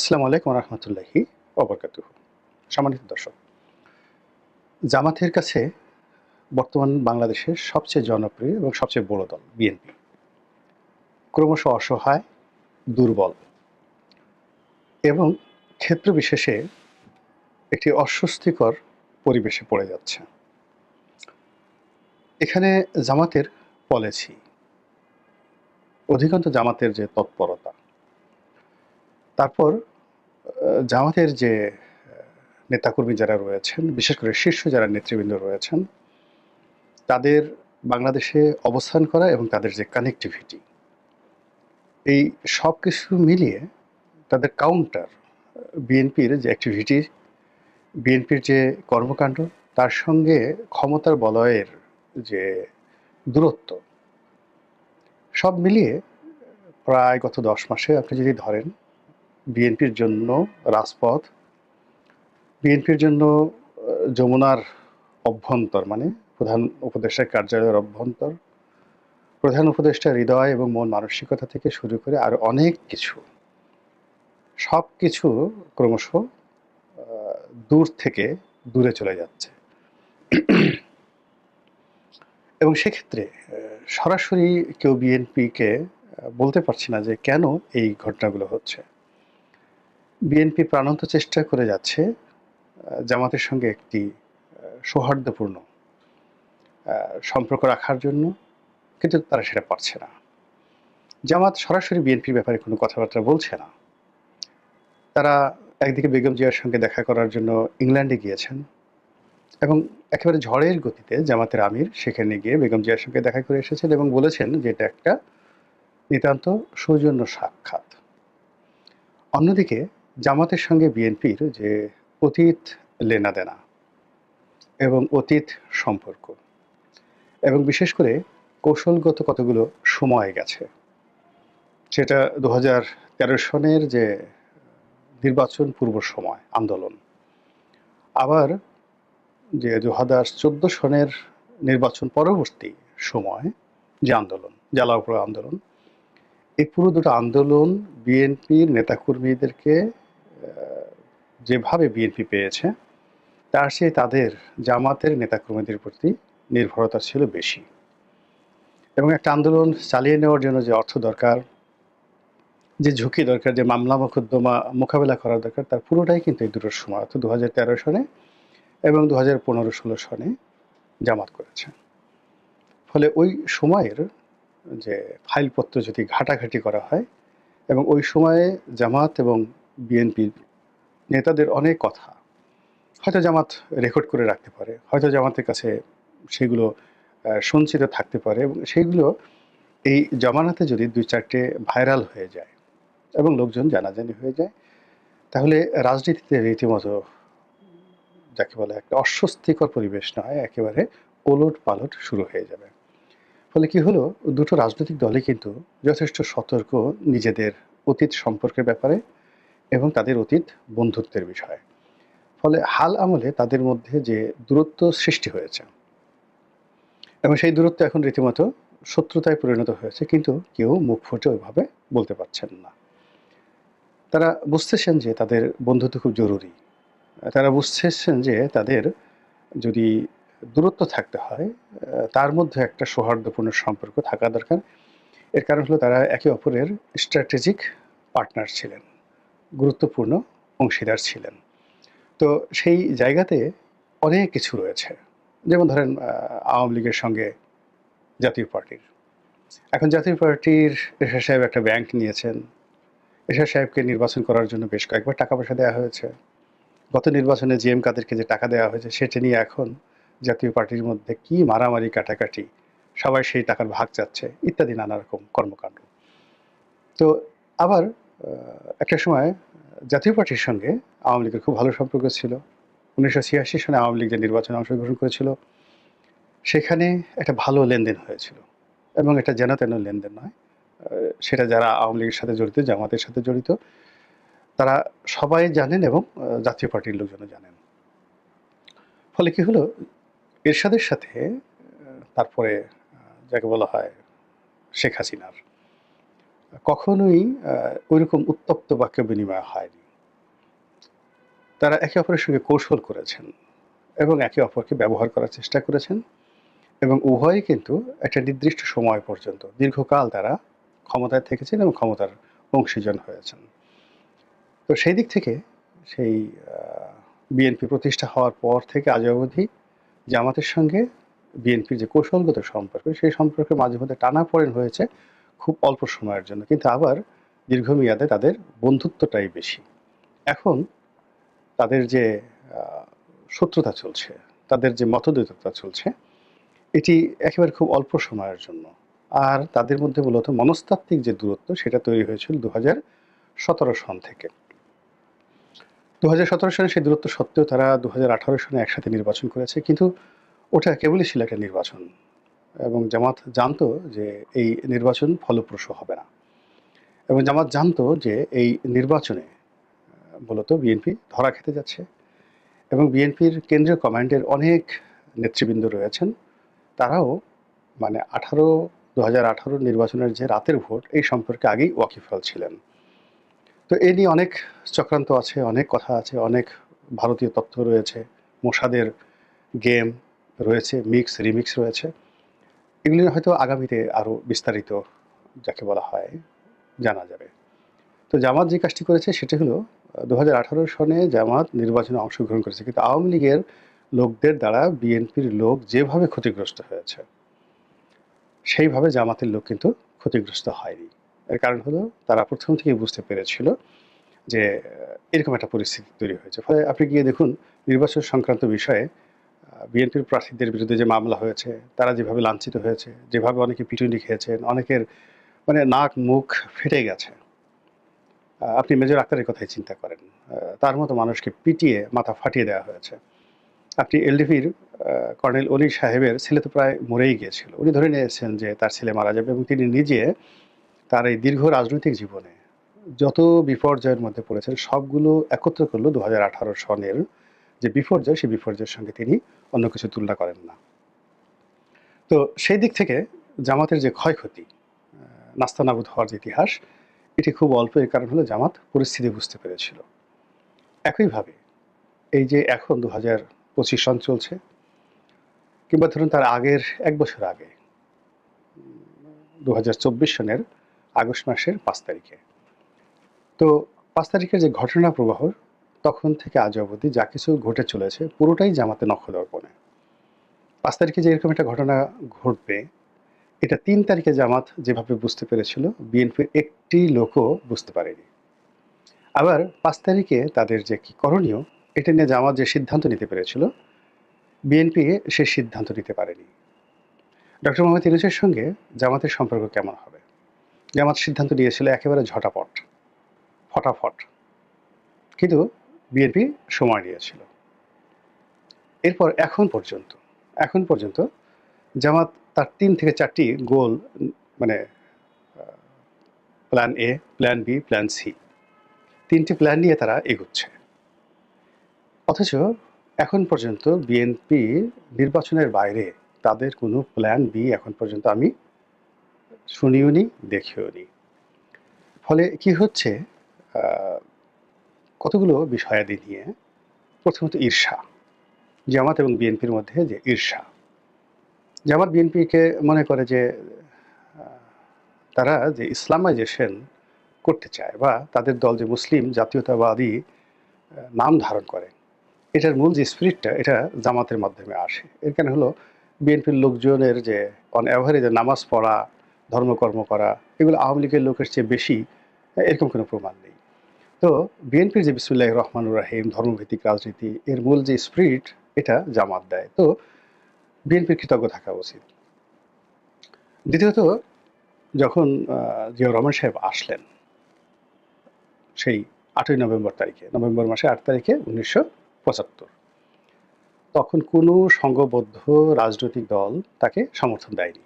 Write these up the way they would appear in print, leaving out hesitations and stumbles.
আসসালামু আলাইকুম রহমতুল্লাহি ওবরকাতুহ। সম্মানিত দর্শক, জামাতের কাছে বর্তমান বাংলাদেশের সবচেয়ে জনপ্রিয় এবং সবচেয়ে বড় দল বিএনপি ক্রমশ অসহায়, দুর্বল এবং ক্ষেত্র বিশেষে একটি অস্বস্তিকর পরিবেশে পড়ে যাচ্ছে। এখানে জামাতের পলিসি, অধিকাংশ জামাতের যে তৎপরতা, তারপর জামাতের যে নেতাকর্মী যারা রয়েছেন, বিশেষ করে শীর্ষ যারা নেতৃবৃন্দ রয়েছেন, তাদের বাংলাদেশে অবস্থান করা এবং তাদের যে কানেক্টিভিটি, এই সব কিছু মিলিয়ে তাদের কাউন্টার বিএনপির যে অ্যাক্টিভিটি, বিএনপির যে কর্মকাণ্ড, তার সঙ্গে ক্ষমতার বলয়ের যে দূরত্ব, সব মিলিয়ে প্রায় গত 10 মাসে আপনি যদি ধরেন, বিএনপির জন্য রাজপথ, বিএনপির জন্য যমুনার অভ্যন্তর, মানে প্রধান উপদেষ্টার কার্যালয়ের অভ্যন্তর, প্রধান উপদেষ্টার হৃদয় এবং মন মানসিকতা থেকে শুরু করে আরো অনেক কিছু, সব কিছু ক্রমশ দূর থেকে দূরে চলে যাচ্ছে। এবং সেক্ষেত্রে সরাসরি কেউ বিএনপিকে বলতে পারছি না যে কেন এই ঘটনাগুলো হচ্ছে। বিএনপি প্রাণান্ত চেষ্টা করে যাচ্ছে জামাতের সঙ্গে একটি সৌহার্দ্যপূর্ণ সম্পর্ক রাখার জন্য, কিন্তু তারা সেটা পারছে না। জামাত সরাসরি বিএনপির ব্যাপারে কোনো কথাবার্তা বলছে না। তারা একদিকে বেগম জিয়ার সঙ্গে দেখা করার জন্য ইংল্যান্ডে গিয়েছেন এবং একেবারে ঝড়ের গতিতে জামাতের আমির সেখানে গিয়ে বেগম জিয়ার সঙ্গে দেখা করে এসেছেন এবং বলেছেন যে এটা একটা নিতান্ত সৌজন্য সাক্ষাৎ। অন্যদিকে জামাতের সঙ্গে বিএনপির যে অতীত লেনাদেনা এবং অতীত সম্পর্ক, এবং বিশেষ করে কৌশলগত কতগুলো সময় গেছে, সেটা 2013 সনের যে নির্বাচন পূর্ব সময় আন্দোলন, আবার যে 2014 সনের নির্বাচন পরবর্তী সময় যে আন্দোলন, জ্বালাও আন্দোলন, এই পুরো দুটো আন্দোলন বিএনপির নেতাকর্মীদেরকে যেভাবে বিএনপি পেয়েছে, তার চেয়ে তাদের জামাতের নেতাকর্মীদের প্রতি নির্ভরতা ছিল বেশি। এবং একটা আন্দোলন চালিয়ে নেওয়ার জন্য যে অর্থ দরকার, যে ঝুঁকি দরকার, যে মামলা মোকদ্দমা মোকাবেলা করা দরকার, তার পুরোটাই কিন্তু এই দুটোর সময়, অর্থাৎ 2013 সনে এবং 2015-16 সনে জামাত করেছে। ফলে ওই সময়ের যে ফাইলপত্র যদি ঘাটাঘাটি করা হয়, এবং ওই সময়ে জামাত এবং বিএনপির নেতাদের অনেক কথা হয়তো জামাত রেকর্ড করে রাখতে পারে, হয়তো জামাতের কাছে সেগুলো সঞ্চিত থাকতে পারে, এবং সেইগুলো এই জমানাতে যদি 2-4টে ভাইরাল হয়ে যায় এবং লোকজন জানাজানি হয়ে যায়, তাহলে রাজনীতিতে রীতিমতো যাকে বলে একটা অস্বস্তিকর পরিবেশ নয়, একেবারে ওলট পালট শুরু হয়ে যাবে। ফলে কি হলো, দুটো রাজনৈতিক দলই কিন্তু যথেষ্ট সতর্ক নিজেদের অতীত সম্পর্কের ব্যাপারে এবং তাদের অতীত বন্ধুত্বের বিষয়ে। ফলে হাল আমলে তাদের মধ্যে যে দূরত্ব সৃষ্টি হয়েছে, এবং সেই দূরত্ব এখন রীতিমতো শত্রুতায় পরিণত হয়েছে, কিন্তু কেউ মুখ ফুটে ওইভাবে বলতে পারছেন না। তারা বুঝতেছেন যে তাদের বন্ধুত্ব খুব জরুরি। তারা বুঝতেছেন যে তাদের যদি দূরত্ব থাকতে হয়, তার মধ্যে একটা সৌহার্দ্যপূর্ণ সম্পর্ক থাকা দরকার। এর কারণ হলো তারা একে অপরের স্ট্র্যাটেজিক পার্টনার ছিলেন, গুরুত্বপূর্ণ অংশীদার ছিলেন। তো সেই জায়গাতে অনেক কিছু রয়েছে। যেমন ধরেন আওয়ামী লীগের সঙ্গে জাতীয় পার্টির, এখন জাতীয় পার্টির এরশাদ সাহেব একটা ব্যাংক নিয়েছেন। এরশাদ সাহেবকে নির্বাচন করার জন্য বেশ কয়েকবার টাকা পয়সা দেওয়া হয়েছে। গত নির্বাচনে জিএম কাদেরকে যে টাকা দেওয়া হয়েছে, সেটা নিয়ে এখন জাতীয় পার্টির মধ্যে কি মারামারি কাটাকাটি, সবাই সেই টাকার ভাগ চাচ্ছে, ইত্যাদি নানা রকম কর্মকাণ্ড। তো আবার একটা সময় জাতীয় পার্টির সঙ্গে আওয়ামী লীগের খুব ভালো সম্পর্ক ছিল। 1986 সনে আওয়ামী লীগ যে নির্বাচনে অংশগ্রহণ করেছিল, সেখানে একটা ভালো লেনদেন হয়েছিল, এবং এটা যেন তেন লেনদেন নয়। সেটা যারা আওয়ামী লীগের সাথে জড়িত, জামাতের সাথে জড়িত, তারা সবাই জানেন এবং জাতীয় পার্টির লোকজনও জানেন। ফলে কি হলো, এরশাদের সাথে তারপরে যাকে বলা হয় শেখ হাসিনার কখনোই ওইরকম উত্তপ্ত বাক্য বিনিময় হয়নি। তারা একে অপরের সঙ্গে কৌশল করেছেন এবং একে অপরকে ব্যবহার করার চেষ্টা করেছেন এবং উভয়ই কিন্তু একটা নির্দিষ্ট সময় পর্যন্ত দীর্ঘকাল তারা ক্ষমতায় থেকেছেন এবং ক্ষমতার অংশীজন হয়েছেন। তো সেই দিক থেকে সেই বিএনপি প্রতিষ্ঠা হওয়ার পর থেকে আজ অবধি জামাতের সঙ্গে বিএনপির যে কৌশলগত সম্পর্ক, সেই সম্পর্কে মাঝে মধ্যে টানাপোড়েন হয়েছে খুব অল্প সময়ের জন্য। কিন্তু আবার দীর্ঘমেয়াদে তাদের বন্ধুত্বটাই বেশি। এখন তাদের যে আ শত্রুতা চলছে, তাদের যে মতদ্বৈধতা চলছে, এটি একেবারে খুব অল্প সময়ের জন্য। আর তাদের মধ্যে মূলত মনস্তাত্ত্বিক যে দূরত্ব, সেটা তৈরি হয়েছিল ২০১৭ সন থেকে। ২০১৭ সালে সেই দূরত্ব সত্ত্বেও তারা ২০১৮ সনে একসাথে নির্বাচন করেছে। কিন্তু ওটা কেবলই ছিল একটা নির্বাচন এবং জামাত জানতো যে এই নির্বাচন ফলপ্রসূ হবে না এবং জামাত জানতো যে এই নির্বাচনে মূলত বিএনপি ধরা খেতে যাচ্ছে এবং বিএনপির কেন্দ্রীয় কমান্ডের অনেক নেতৃবৃন্দ রয়েছেন। তারাও মানে ২০১৮ নির্বাচনের যে রাতের ভোট, এই সম্পর্কে আগেই ওয়াকিবহাল ছিলেন। তো এ নিয়ে অনেক চক্রান্ত আছে, অনেক কথা আছে, অনেক ভারতীয় তথ্য রয়েছে, মোসাদের গেম রয়েছে, মিক্স রিমিক্স রয়েছে। এগুলি হয়তো আগামীতে আরও বিস্তারিত যাকে বলা হয় জানা যাবে। তো জামাত যে কাজটি করেছে সেটি হলো ২০১৮ সনে জামাত নির্বাচনে অংশগ্রহণ করেছে, কিন্তু আওয়ামী লীগের লোকদের দ্বারা বিএনপির লোক যেভাবে ক্ষতিগ্রস্ত হয়েছে সেইভাবে জামাতের লোক কিন্তু ক্ষতিগ্রস্ত হয়নি। এর কারণ হলো তারা প্রথম থেকেই বুঝতে পেরেছিল যে এরকম একটা পরিস্থিতি তৈরি হয়েছে। ফলে আপনি গিয়ে দেখুন নির্বাচন সংক্রান্ত বিষয়ে বিএনপির প্রার্থীদের বিরুদ্ধে যে মামলা হয়েছে, তারা যেভাবে লাঞ্ছিত হয়েছে, যেভাবে অনেকে পিটুনি খেয়েছেন, অনেকের মানে নাক মুখ ফেটে গেছে। আপনি মেজর আক্তারের কথাই চিন্তা করেন। তার মতো মানুষকে পিটিয়ে মাথা ফাটিয়ে দেওয়া হয়েছে। আপনি এলডিপির কর্নেল অলি সাহেবের ছেলে তো প্রায় মরেই গিয়েছিল। উনি ধরে নিয়েছেন যে তার ছেলে মারা যাবে এবং তিনি নিজে তার এই দীর্ঘ রাজনৈতিক জীবনে যত বিপর্যয়ের মধ্যে পড়েছেন সবগুলো একত্র করলো ২০১৮ সনের যে বিপর্যয়, সেই বিপর্যয়ের সঙ্গে তিনি অন্য কিছু তুলনা করেন না। তো সেই দিক থেকে জামাতের যে ক্ষয়ক্ষতি, নাস্তানাবুদ হওয়ার যে ইতিহাস, এটি খুব অল্প। এর কারণ হলো জামাত পরিস্থিতি বুঝতে পেরেছিল। একইভাবে এই যে এখন ২০২৫ সন চলছে কিংবা ধরুন তার আগের ১ বছর আগে ২০২৪ সনের আগস্ট মাসের ৫ তারিখে। তো ৫ তারিখের যে ঘটনা প্রবাহ তখন থেকে আজ অবধি যা কিছু ঘটে চলেছে পুরোটাই জামাতে নখদর্পণে। ৫ তারিখে যে এরকম একটা ঘটনা ঘটবে, এটা ৩ তারিখে জামাত যেভাবে বুঝতে পেরেছিল, বিএনপির একটি লোকও বুঝতে পারেনি। আবার ৫ তারিখে তাদের যে কি করণীয়, এটা নিয়ে জামাত যে সিদ্ধান্ত নিতে পেরেছিল, বিএনপি সে সিদ্ধান্ত নিতে পারেনি। ডক্টর মোহাম্মদ ইউনূসের সঙ্গে জামাতের সম্পর্ক কেমন হবে? জামাত সিদ্ধান্ত নিয়েছিল একেবারে ঝটাপট, ফটাফট। কিন্তু বিএনপি সময় নিয়েছিল। এরপর এখন পর্যন্ত জামাত তার ৩ থেকে ৪টি গোল মানে plan A, plan B, plan C ৩টি প্ল্যান নিয়ে তারা এগোচ্ছে। অথচ এখন পর্যন্ত বিএনপি নির্বাচনের বাইরে তাদের কোনো প্ল্যান বি এখন পর্যন্ত আমি শুনিওনি, দেখিওনি। ফলে কি হচ্ছে, কতগুলো বিষয়াদি নিয়ে প্রথমত ঈর্ষা, জামাত এবং বিএনপির মধ্যে যে ঈর্ষা। জামাত বিএনপিকে মনে করে যে তারা যে ইসলামাইজেশন করতে চায় বা তাদের দল যে মুসলিম জাতীয়তাবাদী নাম ধারণ করে, এটার মূল যে স্পিরিটটা এটা জামাতের মাধ্যমে আসে। এর কারণ হলো বিএনপির লোকজনের যে অন অ্যাভারেজে নামাজ পড়া, ধর্মকর্ম করা, এগুলো আওয়ামী লীগের লোকের চেয়ে বেশি, এরকম কোনো প্রমাণ নেই। তো বিএনপির যে বিসমিল্লাহির রহমানুর রাহিম ধর্মভিত্তিক রাজনীতি, এর মূল যে স্পিরিট এটা জামাত দেয়। তো বিএনপির কৃতজ্ঞ থাকা উচিত। দ্বিতীয়ত, যখন জিয়াউর রহমান সাহেব আসলেন সেই ৮ই নভেম্বর মাসে ৮ তারিখে ১৯৭৫, তখন কোনো সংঘবদ্ধ রাজনৈতিক দল তাকে সমর্থন দেয়নি।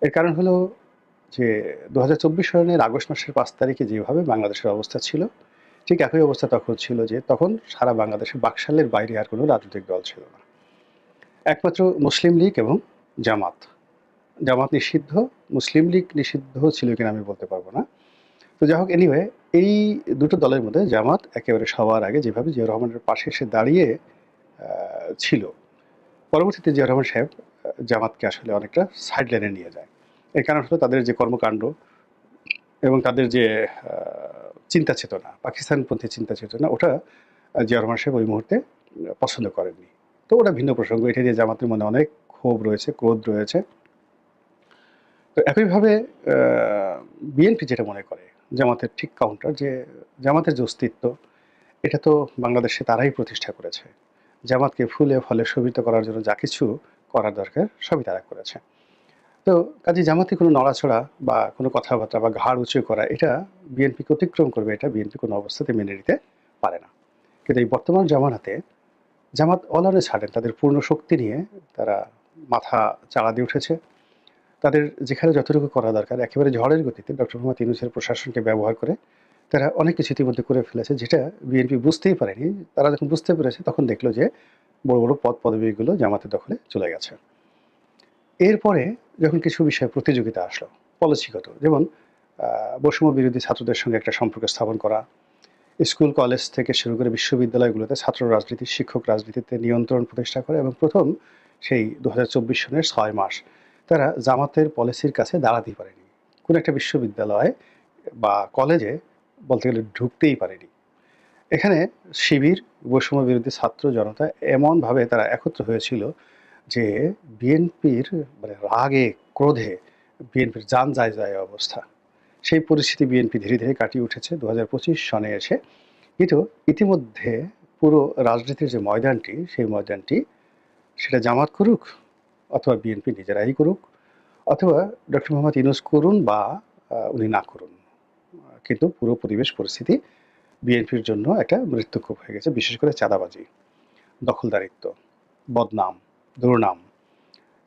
এর কারণ হলো যে ২০২৪ সনের আগস্ট মাসের ৫ তারিখে যেভাবে বাংলাদেশের অবস্থা ছিল, ঠিক একই অবস্থা তখন ছিল যে তখন সারা বাংলাদেশে বাকশালের বাইরে আর কোনো রাজনৈতিক দল ছিল না। একমাত্র মুসলিম লীগ এবং জামাত। জামাত নিষিদ্ধ, মুসলিম লীগ নিষিদ্ধ ছিল কিনা আমি বলতে পারবো না। তো যাই হোক, এনিওয়ে, এই দুটো দলের মধ্যে জামাত একেবারে সবার আগে যেভাবে জিয়াউর রহমানের পাশে এসে দাঁড়িয়ে ছিল, পরবর্তীতে জিয়াউর রহমান সাহেব জামাতকে আসলে অনেকটা সাইড লাইনে নিয়ে যায়। এর কারণ হলো তাদের যে কর্মকাণ্ড এবং তাদের যে চিন্তা চেতনা, পাকিস্তানপন্থী চিন্তা চেতনা, ওটা জিয়াউর রহমান সাহেব ওই মুহূর্তে পছন্দ করেননি। তো ওটা ভিন্ন প্রসঙ্গ, এটা নিয়ে জামাতের মনে অনেক ক্ষোভ রয়েছে, ক্রোধ রয়েছে। তো একইভাবে বিএনপি যেটা মনে করে জামাতের ঠিক কাউন্টার, যে জামাতের যে অস্তিত্ব, এটা তো বাংলাদেশে তারাই প্রতিষ্ঠা করেছে। জামাতকে ফুলে ফলে শোভিত করার জন্য যা কিছু করার দরকার সবই তারা করেছে। তো কাজে জামাতে কোনো নড়াচড়া বা কোনো কথাবার্তা বা ঘাড় উঁচু করা, এটা বিএনপিকে অতিক্রম করবে, এটা বিএনপি কোনো অবস্থাতে মেনে নিতে পারে না। কিন্তু এই বর্তমান জামানাতে জামাত অলারে ছাড়েন, তাদের পূর্ণ শক্তি নিয়ে তারা মাথা চাড়া দিয়ে উঠেছে। তাদের যেখানে যতটুকু করা দরকার একেবারে ঝড়ের গতিতে ডক্টর মোহাম্মদ ইউনূসের প্রশাসনকে ব্যবহার করে তারা অনেক কিছু ইতিমধ্যে করে ফেলেছে, যেটা বিএনপি বুঝতেই পারেনি। তারা যখন বুঝতে পেরেছে তখন দেখলো যে বড় বড় পদ পদবীগুলো জামাতের দখলে চলে গেছে। এরপরে যখন কিছু বিষয়ে প্রতিযোগিতা আসলো পলিসিগত, যেমন বৈষম্য বিরোধী ছাত্রদের সঙ্গে একটা সম্পর্ক স্থাপন করা, স্কুল কলেজ থেকে শুরু করে বিশ্ববিদ্যালয়গুলোতে ছাত্র রাজনীতি, শিক্ষক রাজনীতিতে নিয়ন্ত্রণ প্রতিষ্ঠা করে, এবং প্রথম সেই 2024 সনের 6 মাস তারা জামাতের পলিসির কাছে দাঁড়াতেই পারেনি। কোনো একটা বিশ্ববিদ্যালয় বা কলেজে বলতে গেলে ঢুকতেই পারেনি। এখানে শিবির, বৈষম্য বিরোধী ছাত্র জনতা এমনভাবে তারা একত্র হয়েছিল যে বিএনপির মানে রাগে ক্রোধে বিএনপির যান যায় যায় অবস্থা। সেই পরিস্থিতি বিএনপি ধীরে ধীরে কাটিয়ে উঠেছে 2025 সনে এসে। কিন্তু ইতিমধ্যে পুরো রাজনীতির যে ময়দানটি, সেই ময়দানটি সেটা জামাত করুক অথবা বিএনপি নিজেরাই করুক, অথবা ডক্টর মোহাম্মদ ইউনূস করুন বা উনি না করুন, কিন্তু পুরো পরিবেশ পরিস্থিতি বিএনপির জন্য একটা মৃত্যুকূপ হয়ে গেছে। বিশেষ করে চাঁদাবাজি, দখলদারিত্ব, বদনাম, দুর্নাম,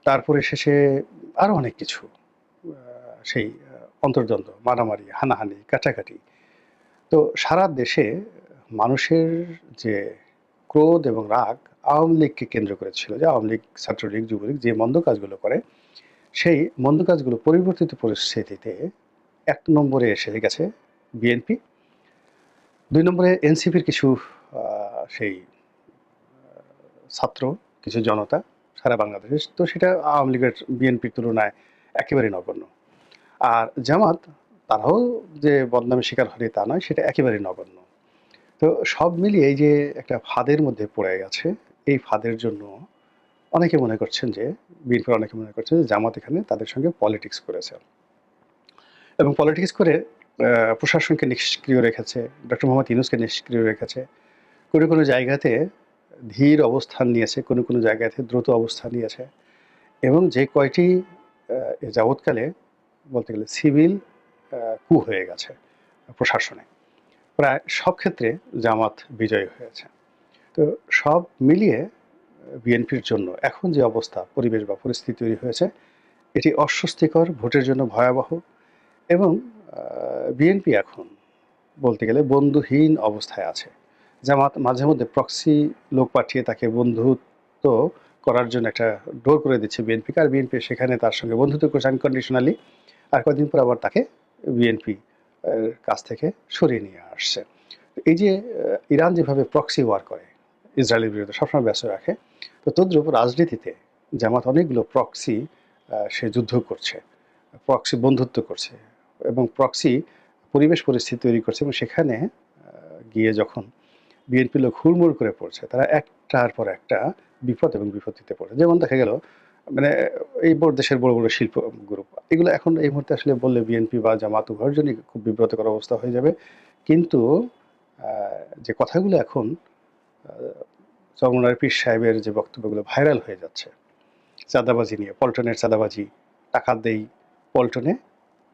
তারপরে শেষে আরও অনেক কিছু, সেই অন্তর্দ্বন্দ্ব, মারামারি, হানাহানি, কাটাকাটি। তো সারা দেশে মানুষের যে ক্রোধ এবং রাগ আওয়ামী লীগকে কেন্দ্র করে ছিল, যে আওয়ামী লীগ, ছাত্রলীগ, যুবলীগ যে মন্দ কাজগুলো করে, সেই মন্দ কাজগুলো পরিবর্তিত পরিস্থিতিতে ১ নম্বরে এসে গেছে বিএনপি। ২ নম্বরে এনসিপির কিছু সেই ছাত্র, কিছু জনতা সারা বাংলাদেশ। তো সেটা আওয়ামী লীগের বিএনপির তুলনায় একেবারেই নগণ্য। আর জামাত, তারাও যে বদনামের শিকার হয়নি তা নয়, সেটা একেবারেই নগণ্য। তো সব মিলিয়ে এই যে একটা ফাঁদের মধ্যে পড়ে গেছে, এই ফাঁদের জন্য অনেকে মনে করছেন যে, বিএনপির অনেকে মনে করছেন যে জামাত এখানে তাদের সঙ্গে পলিটিক্স করেছে এবং পলিটিক্স করে প্রশাসনকে নিষ্ক্রিয় রেখেছে, ডক্টর মোহাম্মদ ইউনূসকে নিষ্ক্রিয় রেখেছে। কোনো কোনো জায়গাতে ধীর অবস্থান নিয়েছে, কোনো কোনো জায়গাতে দ্রুত অবস্থান নিয়েছে, এবং যে কয়টি এ যাবৎকালে বলতে গেলে সিভিল কু হয়ে গেছে প্রশাসনে, প্রায় সব ক্ষেত্রে জামাত বিজয়ী হয়েছে। তো সব মিলিয়ে বিএনপির জন্য এখন যে অবস্থা, পরিবেশ বা পরিস্থিতি তৈরি হয়েছে, এটি অস্বস্তিকর, ভোটের জন্য ভয়াবহ, এবং বিএনপি এখন বলতে গেলে বন্ধুহীন অবস্থায় আছে। জামাত মাঝে মধ্যে প্রক্সি লোক পাঠিয়ে তাকে বন্ধুত্ব করার জন্য একটা ডোর করে দিচ্ছে বিএনপিকে, আর বিএনপি সেখানে তার সঙ্গে বন্ধুত্ব করছে আনকন্ডিশনালি, আর কয়েকদিন পর আবার তাকে বিএনপি কাছ থেকে সরিয়ে নিয়ে আসছে। এই যে ইরান যেভাবে প্রক্সি ওয়ার করে, ইসরায়েলের বিরুদ্ধে সবসময় ব্যস্ত রাখে, তো তদ্রূপ রাজনীতিতে জামাত অনেকগুলো প্রক্সি সে যুদ্ধ করছে, প্রক্সি বন্ধুত্ব করছে, এবং প্রক্সি পরিবেশ পরিস্থিতি তৈরি করছে, এবং সেখানে গিয়ে যখন বিএনপি লোক হুড়মুড় করে পড়ছে, তারা একটার পর একটা বিপদ এবং বিপত্তিতে পড়ে। যেমন দেখা গেল মানে এই দেশের বড় বড় শিল্প গ্রুপ, এগুলো এখন এই মুহূর্তে আসলে বললে বিএনপি বা জামাত উভয়ের জন্যই খুব বিব্রতকর অবস্থা হয়ে যাবে। কিন্তু যে কথাগুলো এখন চরমনার পীর সাহেবের যে বক্তব্যগুলো ভাইরাল হয়ে যাচ্ছে চাঁদাবাজি নিয়ে, পল্টনের চাঁদাবাজি, টাকা দেই পল্টনে,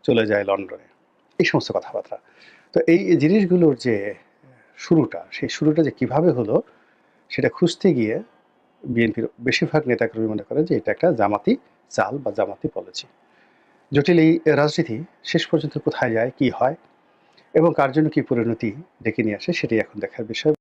চলে যায় লন্ডনে, এই সমস্ত কথাবার্তা। তো এই জিনিসগুলোর যে শুরুটা, সেই শুরুটা যে কিভাবে হলো সেটা খুঁজতে গিয়ে বিএনপির বেশিরভাগ নেতাকর্মী মনে করে যে এটা একটা জামাতি চাল বা জামাতি পলিসি। জটিল এই রাজনীতি শেষ পর্যন্ত কোথায় যায়, কি হয় এবং কার জন্য কি পরিণতি ডেকে নিয়ে আসে, সেটাই এখন দেখার বিষয়।